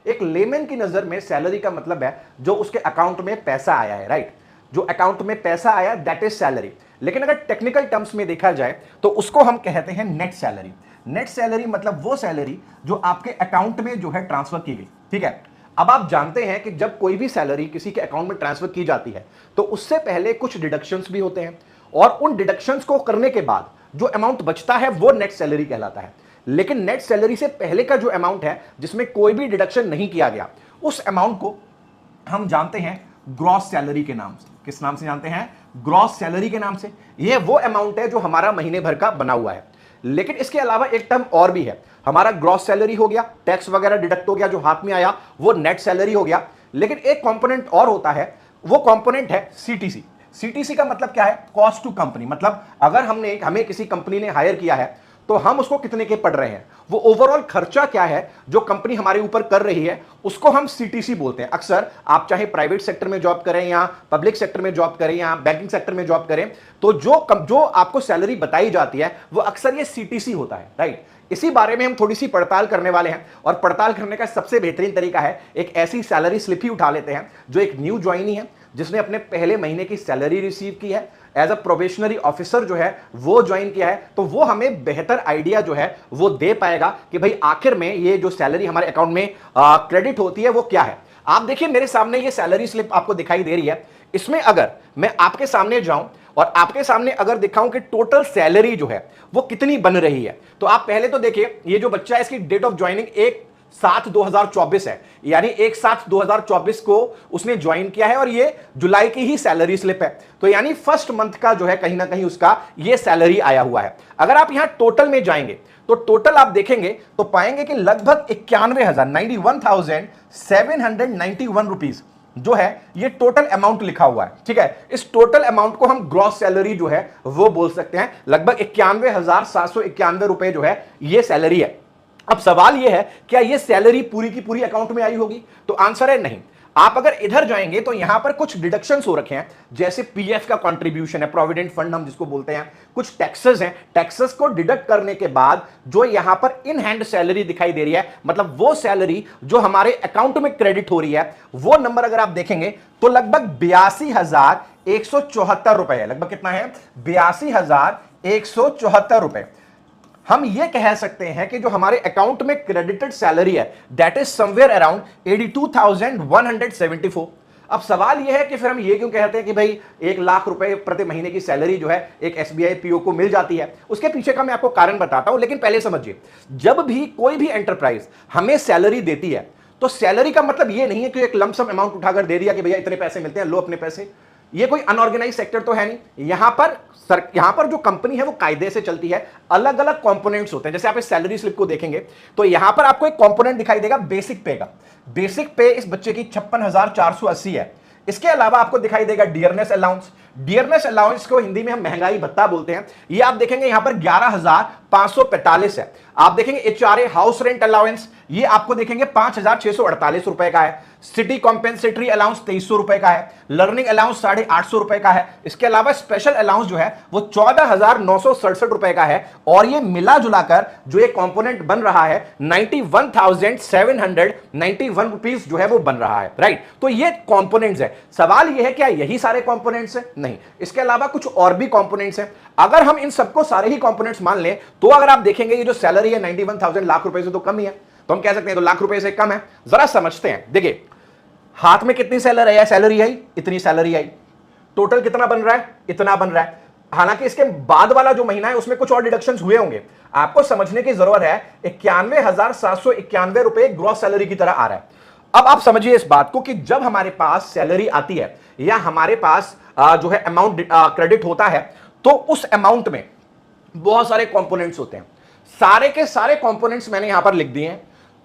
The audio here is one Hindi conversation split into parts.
एक लेमन की नजर में सैलरी का मतलब है जो उसके अकाउंट में पैसा आया है, राइट। जो अकाउंट में पैसा आया दैट इज सैलरी। लेकिन अगर टेक्निकल टर्म्स में देखा जाए तो उसको हम कहते हैं नेट सैलरी। नेट सैलरी मतलब वो सैलरी जो आपके अकाउंट में जो है ट्रांसफर की गई, ठीक है। अब आप जानते हैं कि जब कोई भी सैलरी किसी के अकाउंट में ट्रांसफर की जाती है तो उससे पहले कुछ डिडक्शंस भी होते हैं, और उन डिडक्शंस को करने के बाद जो अमाउंट बचता है वो नेट सैलरी कहलाता है। लेकिन नेट सैलरी से पहले का जो अमाउंट है जिसमें कोई भी डिडक्शन नहीं किया गया, उस अमाउंट को हम जानते हैं ग्रॉस सैलरी के नाम से। किस नाम से जानते हैं? ग्रॉस सैलरी के नाम से। यह वो अमाउंट है जो हमारा महीने भर का बना हुआ है। लेकिन इसके अलावा एक टर्म और भी है, हमारा ग्रॉस सैलरी हो गया, टैक्स वगैरह डिडक्ट हो गया, जो हाथ में आया वो नेट सैलरी हो गया। लेकिन एक कंपोनेंट और होता है, वो कंपोनेंट है सीटीसी। सीटीसी का मतलब क्या है? Cost to company. मतलब अगर हमें किसी कंपनी ने हायर किया है तो हम उसको कितने के पड़ रहे हैं, वो ओवरऑल खर्चा क्या है जो कंपनी हमारे ऊपर कर रही है, उसको हम सीटीसी बोलते हैं। अक्सर आप चाहे प्राइवेट सेक्टर में जॉब करें या पब्लिक सेक्टर में जॉब करें या बैंकिंग सेक्टर में जॉब करें, तो जो आपको सैलरी बताई जाती है वो अक्सर ये सीटीसी होता है, राइट। इसी बारे में हम थोड़ी सी पड़ताल करने वाले हैं, और पड़ताल करने का सबसे बेहतरीन तरीका है एक ऐसी सैलरी स्लिप ही उठा लेते हैं जो एक न्यू ज्वाइनी है, जिसने अपने पहले महीने की सैलरी रिसीव की है, एज अ प्रोबेशनरी ऑफिसर जो है वो ज्वाइन किया है, तो वो हमें बेहतर आइडिया जो है वो दे पाएगा कि भाई आखिर में ये जो सैलरी हमारे अकाउंट में क्रेडिट होती है वो क्या है। आप देखिए मेरे सामने ये सैलरी स्लिप आपको दिखाई दे रही है। इसमें अगर मैं आपके सामने जाऊं और आपके सामने अगर दिखाऊं कि टोटल सैलरी जो है वो कितनी बन रही है, तो आप पहले तो देखिए ये जो बच्चा है इसकी डेट ऑफ ज्वाइनिंग 1/7/2024 है, यानी 1/7/2024 को उसने ज्वाइन किया है, और ये जुलाई की ही सैलरी स्लिप है। तो यानी फर्स्ट मंथ का जो है कहीं ना कहीं उसका ये सैलरी आया हुआ है। अगर आप यहां टोटल में जाएंगे तो टोटल आप देखेंगे तो पाएंगे कि लगभग 91,791 रुपीज जो है ये टोटल अमाउंट लिखा हुआ है, ठीक है। इस टोटल अमाउंट को हम ग्रॉस सैलरी जो है वो बोल सकते हैं। लगभग 91,791 रुपए जो है ये सैलरी है। अब सवाल यह है क्या ये सैलरी पूरी की पूरी अकाउंट में आई होगी? तो आंसर है नहीं। आप अगर इधर जाएंगे तो यहां पर कुछ डिडक्शंस हो रखे हैं, जैसे पीएफ का कंट्रीब्यूशन है, प्रोविडेंट फंड हम जिसको बोलते हैं, कुछ टैक्सेस हैं। टैक्सेस को डिडक्ट करने के बाद जो यहां पर इन हैंड सैलरी दिखाई दे रही है, मतलब वो सैलरी जो हमारे अकाउंट में क्रेडिट हो रही है, वो नंबर अगर आप देखेंगे तो लगभग 82,174 रुपए है। लगभग कितना है? 82,174 रुपए। हम ये कह सकते हैं कि जो हमारे अकाउंट में क्रेडिटेड सैलरी है दैट इज समवेयर अराउंड 82,174। अब सवाल यह है कि फिर हम ये क्यों कहते हैं कि भाई 1,00,000 रुपए प्रति महीने की सैलरी जो है एक एसबीआई पीओ को मिल जाती है? उसके पीछे का मैं आपको कारण बताता हूं, लेकिन पहले समझिए, जब भी कोई भी एंटरप्राइज हमें सैलरी देती है तो सैलरी का मतलब ये नहीं है कि एक लमसम अमाउंट उठाकर दे दिया कि भैया इतने पैसे मिलते हैं, लो अपने पैसे। ये कोई अनऑर्गेनाइज सेक्टर तो है नहीं। यहां पर जो कंपनी है वो कायदे से चलती है। अलग अलग कंपोनेंट्स होते हैं। जैसे आप इस सैलरी स्लिप को देखेंगे तो यहां पर आपको एक कंपोनेंट दिखाई देगा बेसिक पे का। बेसिक पे इस बच्चे की 56,480 है। इसके अलावा आपको दिखाई देगा डियरनेस अलाउंस। डियरनेस अलाउंस को हिंदी में हम महंगाई भत्ता बोलते हैं। ये आप देखेंगे यहां पर 11,545 है। आप देखेंगे एचआरए हाउस रेंट अलाउंस, ये आपको देखेंगे 5,648 रुपए का है। सिटी कॉम्पेंसेटरी अलाउंस 2,300 रुपए का है। लर्निंग अलाउंस 850 रुपए का है। इसके अलावा स्पेशल अलाउंस जो है वो 14,967 रुपए का है। और ये मिला जुलाकर जो ये कंपोनेंट बन रहा है 91,791 रुपीज जो है वो बन रहा है, राइट। तो ये कंपोनेंट्स है। सवाल ये है क्या यही सारे कंपोनेंट्स है? नहीं, इसके अलावा कुछ और भी कंपोनेंट्स हैं। अगर हम इन सबको सारे ही कंपोनेंट्स मान लें तो अगर आप देखेंगे ये जो सैलरी है 91,000 लाख रुपए से तो कम ही है, तो हम कह सकते हैं तो लाख रुपए से कम है। जरा समझते हैं, देखिए हाथ में कितनी सैलरी आई, इतनी सैलरी आई। टोटल कितना बन रहा है? इतना बन रहा है। हालांकि इसके बाद वाला जो महीना है उसमें कुछ और डिडक्शंस हुए होंगे। आपको समझने की जरूरत है 91,791 रुपए ग्रॉस सैलरी की तरह आ रहा है। अब आप समझिए इस बात को कि जब हमारे पास सैलरी आती है या हमारे पास जो है अमाउंट क्रेडिट होता है तो उस अमाउंट में बहुत सारे कंपोनेंट्स होते हैं। सारे के सारे कंपोनेंट्स मैंने यहां पर लिख दिए हैं।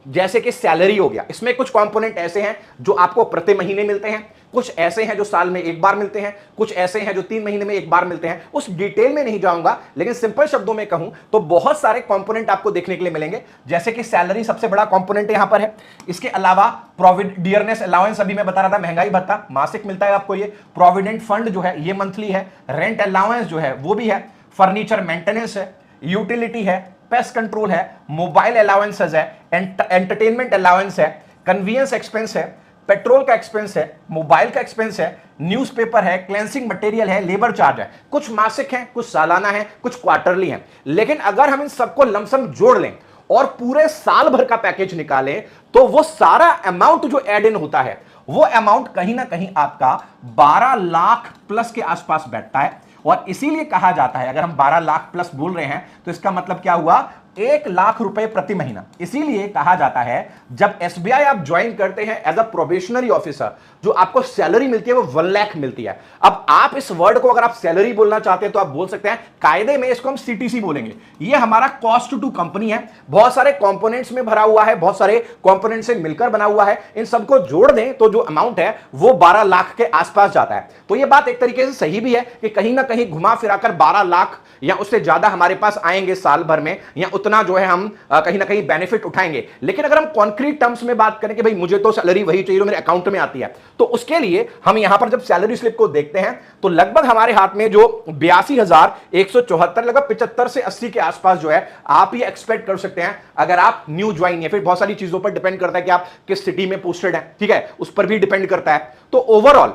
जैसे कि सैलरी हो गया, इसमें कुछ कंपोनेंट ऐसे हैं जो आपको प्रति महीने मिलते हैं, कुछ ऐसे हैं जो साल में एक बार मिलते हैं, कुछ ऐसे हैं जो 3 महीने में एक बार मिलते हैं। उस डिटेल में नहीं जाऊंगा, लेकिन सिंपल शब्दों में कहूं तो बहुत सारे कंपोनेंट आपको देखने के लिए मिलेंगे। जैसे कि सैलरी सबसे बड़ा कंपोनेंट यहां पर है। इसके अलावा डियरनेस अलाउंस, अभी मैं बता रहा था महंगाई भत्ता मासिक मिलता है आपको। ये प्रोविडेंट फंड जो है ये मंथली है। रेंट अलाउंस जो है वो भी है। फर्नीचर मेंटेनेंस है, यूटिलिटी है, पेस्ट कंट्रोल है, मोबाइल अलाउंसेस है, एंटरटेनमेंट अलाउंस है, कन्वीनियंस एक्सपेंस है, पेट्रोल का एक्सपेंस है, मोबाइल का एक्सपेंस है, न्यूज़पेपर है, क्लेंसिंग मटेरियल है, लेबर चार्ज है। कुछ मासिक है, कुछ सालाना है, कुछ क्वार्टरली है। लेकिन अगर हम इन सबको लमसम जोड़ लें और पूरे साल भर का पैकेज निकालें तो वो सारा अमाउंट जो एड इन होता है वो अमाउंट कहीं ना कहीं आपका 12 लाख प्लस के आसपास बैठता है। और इसीलिए कहा जाता है, अगर हम 12 लाख प्लस बोल रहे हैं तो इसका मतलब क्या हुआ, 1 लाख रुपए प्रति महीना। इसीलिए कहा जाता है जब एसबीआई आप ज्वाइन करते हैं एज अ प्रोबेशनरी ऑफिसर, जो आपको सैलरी मिलती है वो 1 लाख मिलती है। अब आप इस वर्ड को अगर आप सैलरी बोलना चाहते हैं तो आप बोल सकते हैं, कायदे में इसको हम सीटीसी बोलेंगे। ये हमारा कॉस्ट टू कंपनी है, बहुत सारे कंपोनेंट्स में भरा हुआ है, बहुत सारे कंपोनेंट से मिलकर बना हुआ है। इन सबको जोड़ दें तो जो अमाउंट है वो 12 लाख के आसपास जाता है। तो ये बात एक तरीके से सही भी है कि कहीं ना कहीं घुमा फिराकर 12 लाख या उससे ज्यादा हमारे पास आएंगे साल भर में, या उतना जो है हम कहीं ना कहीं बेनिफिट उठाएंगे। लेकिन अगर हम कॉन्क्रीट टर्म्स में बात करें कि भाई मुझे तो सैलरी वही चाहिए जो मेरे अकाउंट में आती है, तो उसके लिए हम यहां पर जब सैलरी स्लिप को देखते हैं तो लगभग हमारे हाथ में जो 82,174 लगभग 75 से 80 के आसपास जो है आप ये एक्सपेक्ट कर सकते हैं अगर आप न्यू ज्वाइन, या फिर बहुत सारी चीजों पर डिपेंड करता है कि आप किस सिटी में पोस्टेड है, ठीक है, उस पर भी डिपेंड करता है। तो ओवरऑल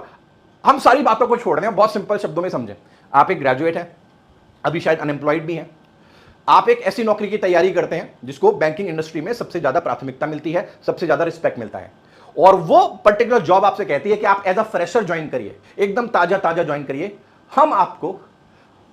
हम सारी बातों को छोड़ दें, बहुत सिंपल शब्दों में समझें। आप एक ग्रेजुएट है, अभी शायद अनएम्प्लॉयड भी है, आप एक ऐसी नौकरी की तैयारी करते हैं जिसको बैंकिंग इंडस्ट्री में सबसे ज्यादा प्राथमिकता मिलती है, सबसे ज्यादा रिस्पेक्ट मिलता है, और वो पर्टिकुलर जॉब आपसे कहती है कि आप एज अ फ्रेशर ज्वाइन करिए, एकदम ताजा ताजा ज्वाइन करिए, हम आपको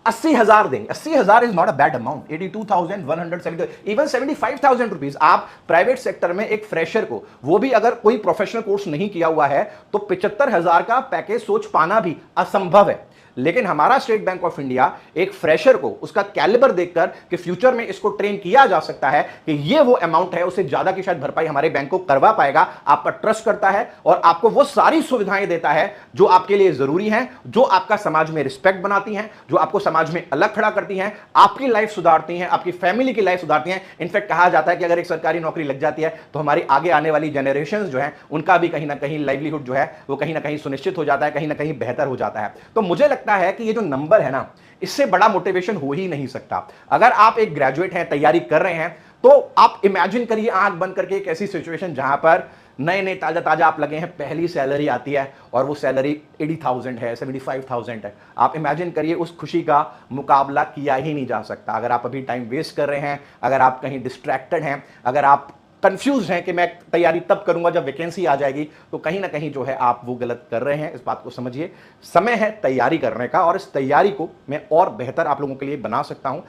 80,000 देंगे। 80,000 is not a bad amount, 82,170 even 75,000 rupees. आप प्राइवेट सेक्टर में एक फ्रेशर को, वो भी अगर कोई प्रोफेशनल कोर्स नहीं किया हुआ है, तो 75,000 का पैकेज सोच पाना भी असंभव है। लेकिन हमारा स्टेट बैंक ऑफ इंडिया एक फ्रेशर को उसका कैलिबर देखकर कि फ्यूचर में इसको ट्रेन किया जा सकता है कि ये वो अमाउंट है, उससे ज्यादा की शायद भरपाई हमारे बैंक को करवा पाएगा, आप पर ट्रस्ट करता है और आपको वो सारी सुविधाएं देता है जो आपके लिए जरूरी हैं, जो आपका समाज में रिस्पेक्ट बनाती हैं, जो आपको समाज में अलग खड़ा करती हैं, आपकी लाइफ सुधारती हैं, आपकी फैमिली की लाइफ सुधारती हैं। इनफैक्ट कहा जाता है कि अगर एक सरकारी नौकरी लग जाती है तो हमारी आगे आने वाली जनरेशन जो है उनका भी कहीं ना कहीं लाइवलीहुड जो है वो कहीं ना कहीं सुनिश्चित हो जाता है, कहीं ना कहीं बेहतर हो जाता है। तो मुझे लगता है कि ये जो नंबर है ना, इससे बड़ा मोटिवेशन हो ही नहीं सकता। अगर आप एक ग्रेजुएट हैं, तैयारी कर रहे हैं, तो आप इमेजिन करिए आंख बंद करके एक ऐसी सिचुएशन जहां पर नए नए ताजा ताजा आप लगे हैं, पहली सैलरी आती है और वो सैलरी 80,000 है, 75,000 है। आप इमेजिन करिए, उस खुशी का मुकाबला किया ही नहीं जा सकता। अगर आप अभी टाइम वेस्ट कर रहे हैं, अगर आप कहीं डिस्ट्रैक्टेड हैं, अगर आप कंफ्यूज हैं कि मैं तैयारी तब करूंगा जब वैकेंसी आ जाएगी, तो कहीं ना कहीं जो है आप वो गलत कर रहे हैं। इस बात को समझिए, समय है तैयारी करने का, और इस तैयारी को मैं और बेहतर आप लोगों के लिए बना सकता हूं।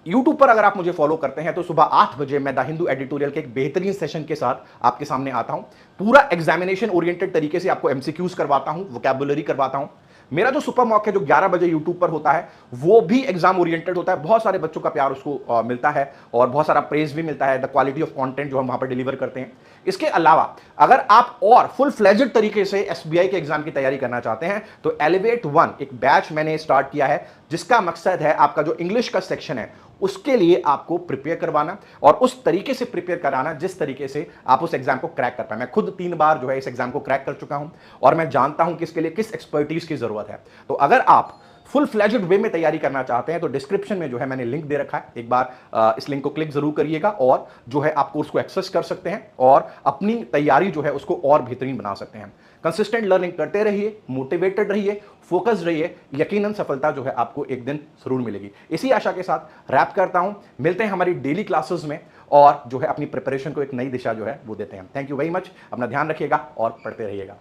YouTube पर अगर आप मुझे फॉलो करते हैं तो सुबह 8 बजे मैं द हिंदू एडिटोरियल के एक बेहतरीन सेशन के साथ आपके सामने आता हूं। पूरा एग्जामिनेशन ओरिएंटेड तरीके से आपको MCQs करवाता हूं, वोकैबुलरी करवाता हूं। मेरा जो सुपर मॉक है जो 11 बजे YouTube पर होता है, वो भी एग्जाम ओरिएंटेड होता है। बहुत सारे बच्चों का प्यार उसको मिलता है और बहुत सारा प्रेज भी मिलता है, द क्वालिटी ऑफ कंटेंट जो हम वहां पर डिलीवर करते हैं। इसके अलावा अगर आप और फुल फ्लेजेड तरीके से SBI के एग्जाम की तैयारी करना चाहते हैं तो एलिवेट 1 एक बैच मैंने स्टार्ट किया है, जिसका मकसद है आपका जो इंग्लिश का सेक्शन है उसके लिए आपको प्रिपेयर करवाना और उस तरीके से प्रिपेयर कराना जिस तरीके से आप उस एग्जाम को क्रैक कर पाए। मैं खुद 3 बार जो है इस एग्जाम को क्रैक कर चुका हूं और मैं जानता हूं कि इसके लिए किस एक्सपर्टीज की जरूरत है। तो अगर आप फुल फ्लेजेड वे में तैयारी करना चाहते हैं तो डिस्क्रिप्शन में जो है मैंने लिंक दे रखा है, एक बार इस लिंक को क्लिक जरूर करिएगा और जो है आप कोर्स को एक्सेस कर सकते हैं और अपनी तैयारी जो है उसको और बेहतरीन बना सकते हैं। कंसिस्टेंट लर्निंग करते रहिए, मोटिवेटेड रहिए, फोकस रहिए, यकीनन सफलता जो है आपको एक दिन जरूर मिलेगी। इसी आशा के साथ रैप करता हूं, मिलते हैं हमारी डेली क्लासेस में और जो है अपनी प्रिपरेशन को एक नई दिशा जो है वो देते हैं। थैंक यू वेरी मच, अपना ध्यान रखिएगा और पढ़ते रहिएगा।